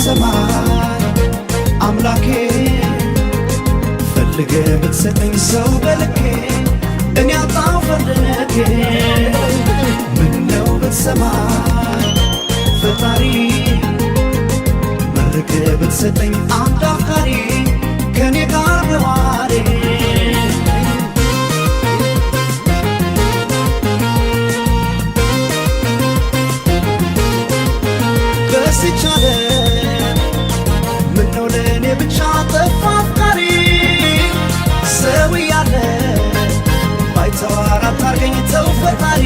ብትሰማኝ አምላኬ ፈልገ ብትሰጠኝ ሰው በልኬ እኔ አጣው ፈልጌ ምነው ብትሰማኝ ፈጣሪ መርቅ ብትሰጠኝ አንድ አፍቃሪ ከኔ ጋር ነዋሪ በስቻለ ምነው ለእኔ ብቻ ጠፋ አፍቃሪ ሰው ያለ ባይተዋር አታርገኝ ተው ፈጣሪ